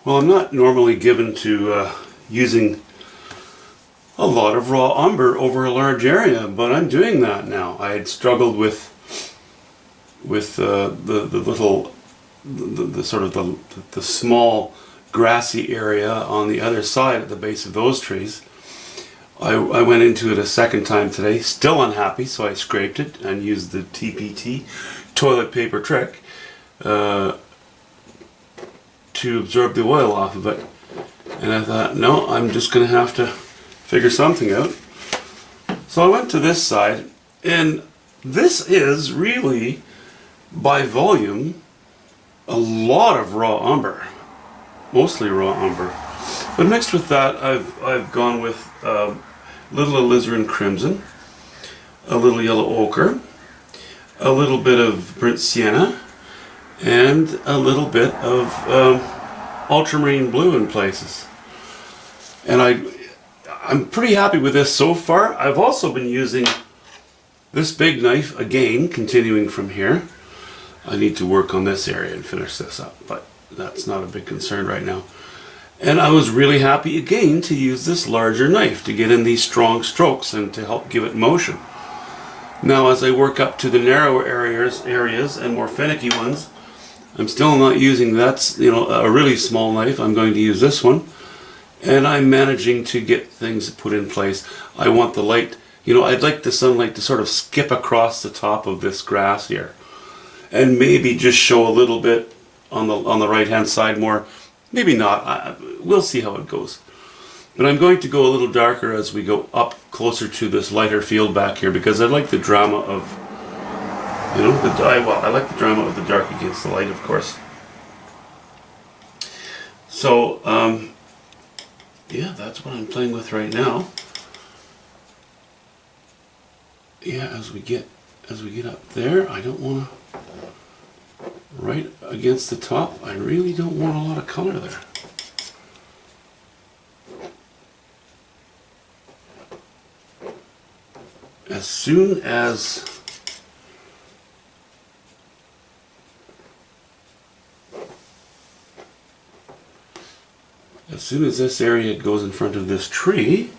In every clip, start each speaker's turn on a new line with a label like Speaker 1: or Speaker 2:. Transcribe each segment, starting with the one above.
Speaker 1: Well, I'm not normally given to using a lot of raw umber over a large area, but I'm doing that now. I had struggled with the little the sort of the small grassy area on the other side at the base of those trees. I went into it a second time today, still unhappy, so I scraped it and used the TPT toilet paper trick to absorb the oil off of it. And I thought, no, I'm just going to have to figure something out. So I went to this side, and this is really, by volume, a lot of raw umber. Mostly raw umber. But mixed with that, I've gone with a little alizarin crimson, a little yellow ochre, a little bit of burnt sienna, and a little bit of ultramarine blue in places. And I'm pretty happy with this so far. I've also been using this big knife again, continuing from here. I need to work on this area and finish this up, but that's not a big concern right now. And I was really happy again to use this larger knife to get in these strong strokes and to help give it motion. Now as I work up to the narrower areas and more finicky ones, I'm still not using a really small knife. I'm going to use this one. And I'm managing to get things put in place. I want the light, I'd like the sunlight to sort of skip across the top of this grass here. And maybe just show a little bit on the right hand side more. Maybe not. We'll see how it goes. But I'm going to go a little darker as we go up closer to this lighter field back here, because I like the drama of, I like the drama of the dark against the light, of course. So, yeah, that's what I'm playing with right now. Yeah, as we get up there, I don't want to, right against the top, I really don't want a lot of color there. As soon as this area goes in front of this tree,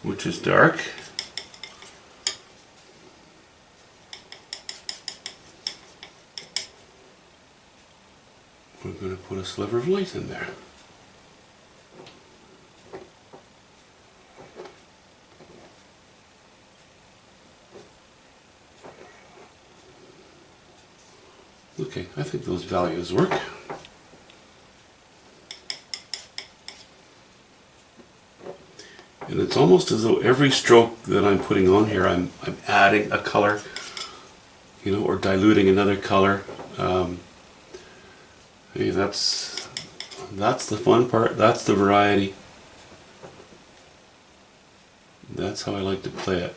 Speaker 1: which is dark, we're going to put a sliver of light in there. Okay, I think those values work. And it's almost as though every stroke that I'm putting on here, I'm adding a color, or diluting another color. Hey, that's the fun part. That's the variety. That's how I like to play it.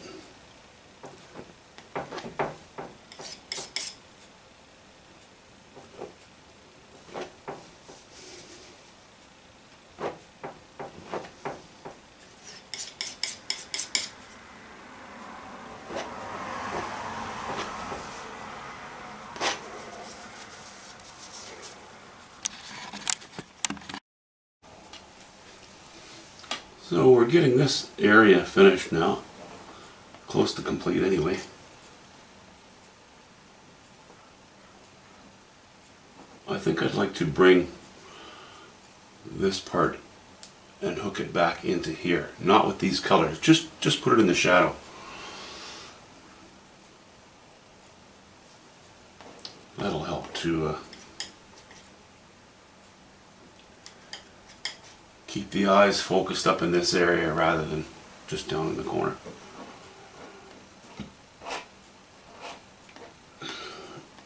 Speaker 1: So we're getting this area finished now, close to complete anyway. I think I'd like to bring this part and hook it back into here, not with these colors, just put it in the shadow. That'll help to keep the eyes focused up in this area rather than just down in the corner.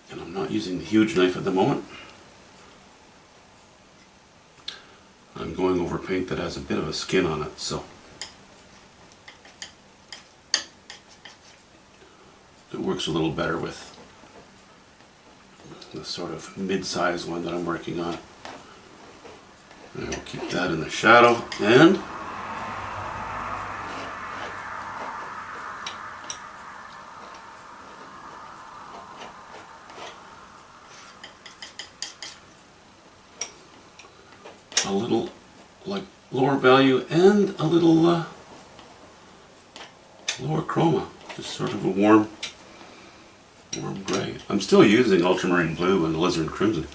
Speaker 1: And I'm not using the huge knife at the moment. I'm going over paint that has a bit of a skin on it, so it works a little better with the sort of mid-size one that I'm working on. I will keep that in the shadow, and a little like lower value and a little lower chroma, just sort of a warm gray. I'm still using ultramarine blue and alizarin crimson,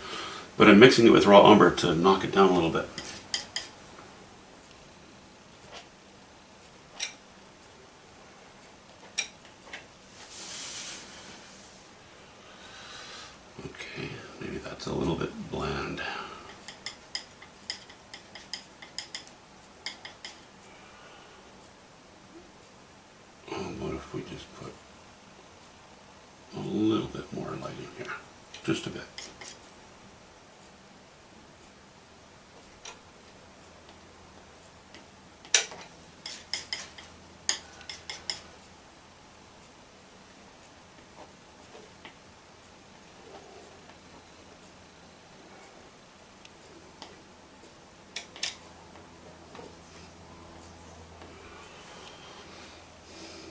Speaker 1: but I'm mixing it with raw umber to knock it down a little bit. Okay, maybe that's a little bit bland. What if we just put a little bit more light in here? Just a bit.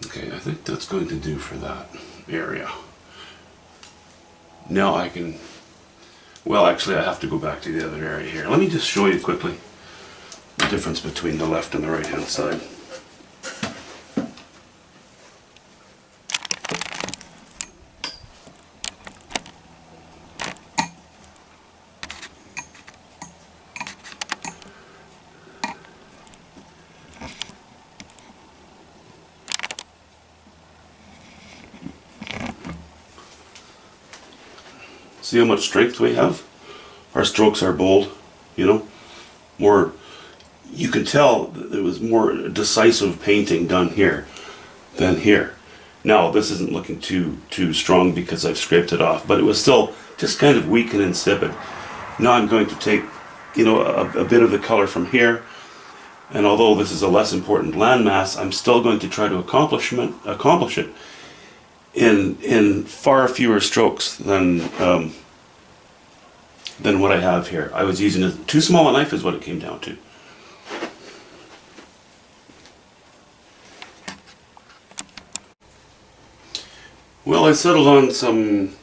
Speaker 1: Okay, I think that's going to do for that area. Now I can, well actually I have to go back to the other area here. Let me just show you quickly the difference between the left and the right hand side. See how much strength we have? Our strokes are bold, you know, more, you can tell that there was more decisive painting done here than here. Now this isn't looking too strong because I've scraped it off, but it was still just kind of weak and insipid. Now I'm going to take, you know, a bit of the color from here, and although this is a less important landmass, I'm still going to try to accomplish it in far fewer strokes than what I have here. I was using too small a knife is what it came down to. Well, I settled on some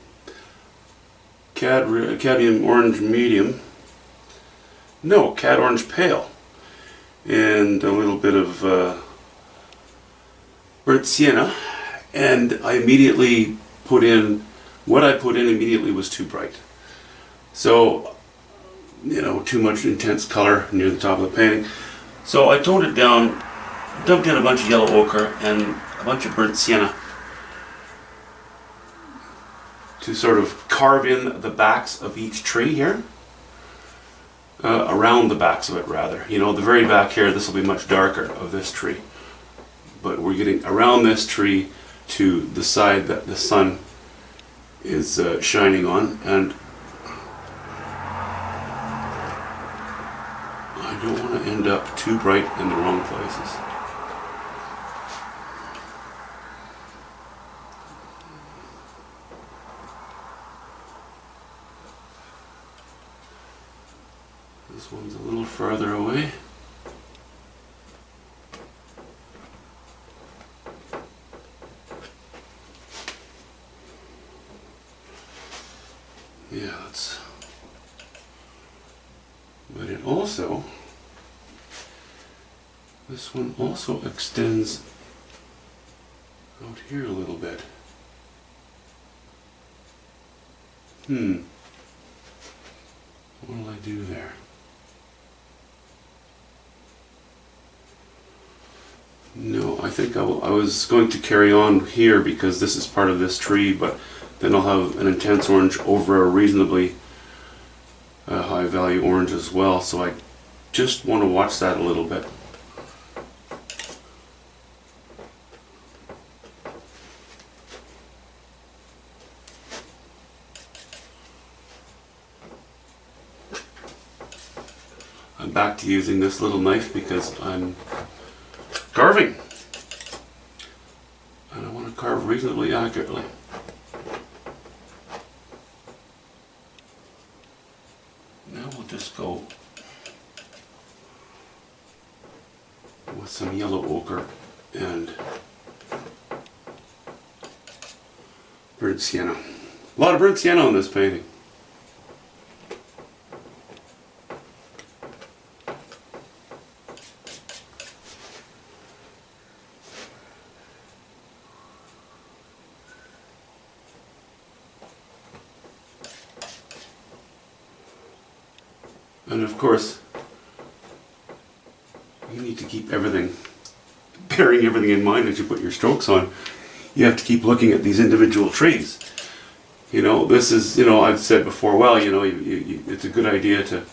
Speaker 1: cadmium orange medium. No, cad orange pale. And a little bit of burnt sienna. And I immediately put in, what I put in immediately was too bright. So, you know, too much intense color near the top of the painting. So I toned it down, dumped in a bunch of yellow ochre and a bunch of burnt sienna to sort of carve in the backs of each tree here. Around the backs of it rather. You know, the very back here, this will be much darker of this tree. But we're getting around this tree to the side that the sun is shining on, and I don't want to end up too bright in the wrong places. This one's a little farther away. Yeah, that's, but it also, this one also extends out here a little bit. What will I do there? No, I think I was going to carry on here because this is part of this tree, but then I'll have an intense orange over a reasonably high value orange as well, so I just want to watch that a little bit. I'm back to using this little knife because I'm carving, and I want to carve reasonably accurately. Now we'll just go with some yellow ochre and burnt sienna. A lot of burnt sienna on this painting. And of course, you need to keep everything, bearing everything in mind as you put your strokes on. You have to keep looking at these individual trees. You know, this is, you know, I've said before, well, you know, it's a good idea to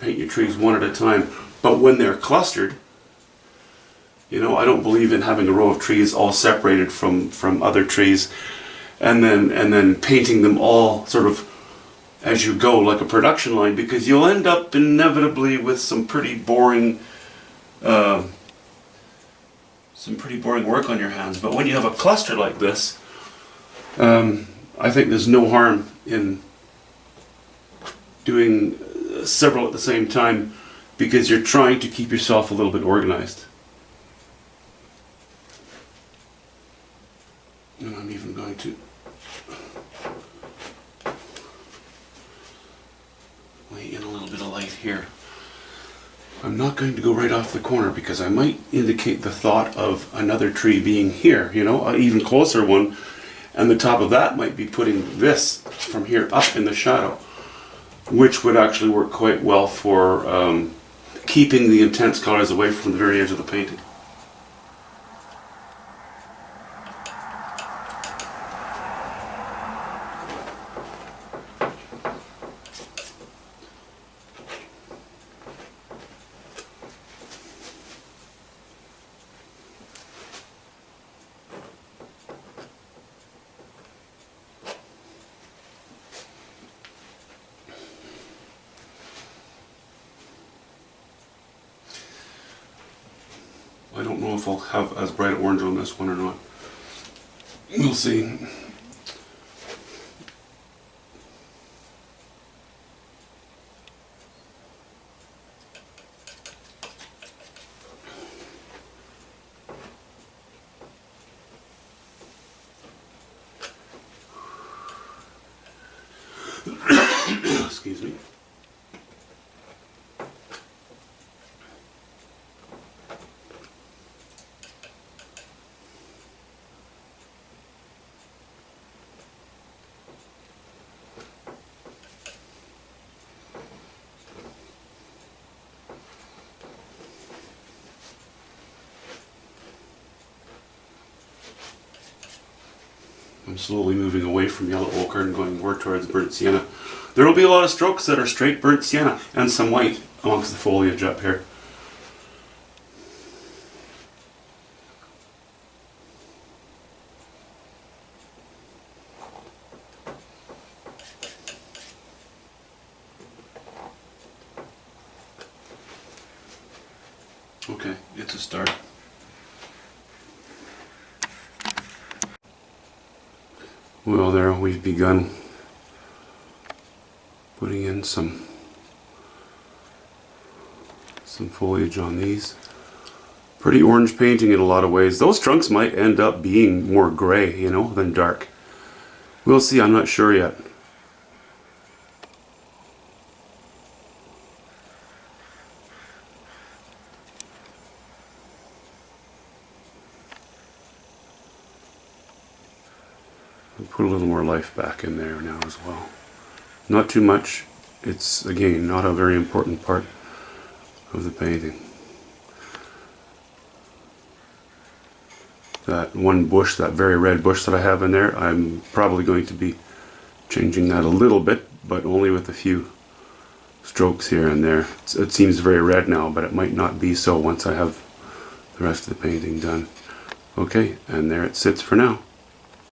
Speaker 1: paint your trees one at a time. But when they're clustered, you know, I don't believe in having a row of trees all separated from other trees and then painting them all sort of as you go like a production line, because you'll end up inevitably with some pretty boring work on your hands. But when you have a cluster like this, I think there's no harm in doing several at the same time, because you're trying to keep yourself a little bit organized. And I'm even going to lay in a little bit of light here. I'm not going to go right off the corner because I might indicate the thought of another tree being here, you know, an even closer one, and the top of that might be putting this from here up in the shadow, which would actually work quite well for keeping the intense colors away from the very edge of the painting. I don't know if I'll have as bright orange on this one or not. We'll see. Excuse me. I'm slowly moving away from yellow ochre and going more towards burnt sienna. There will be a lot of strokes that are straight burnt sienna and some white amongst the foliage up here. Okay, it's a start. Well, there we've begun putting in some foliage on these. Pretty orange painting in a lot of ways. Those trunks might end up being more gray, you know, than dark. We'll see, I'm not sure yet. Put a little more life back in there now as well. Not too much. It's, again, not a very important part of the painting. That one bush, that very red bush that I have in there, I'm probably going to be changing that a little bit, but only with a few strokes here and there. It seems very red now, but it might not be so once I have the rest of the painting done. Okay, and there it sits for now.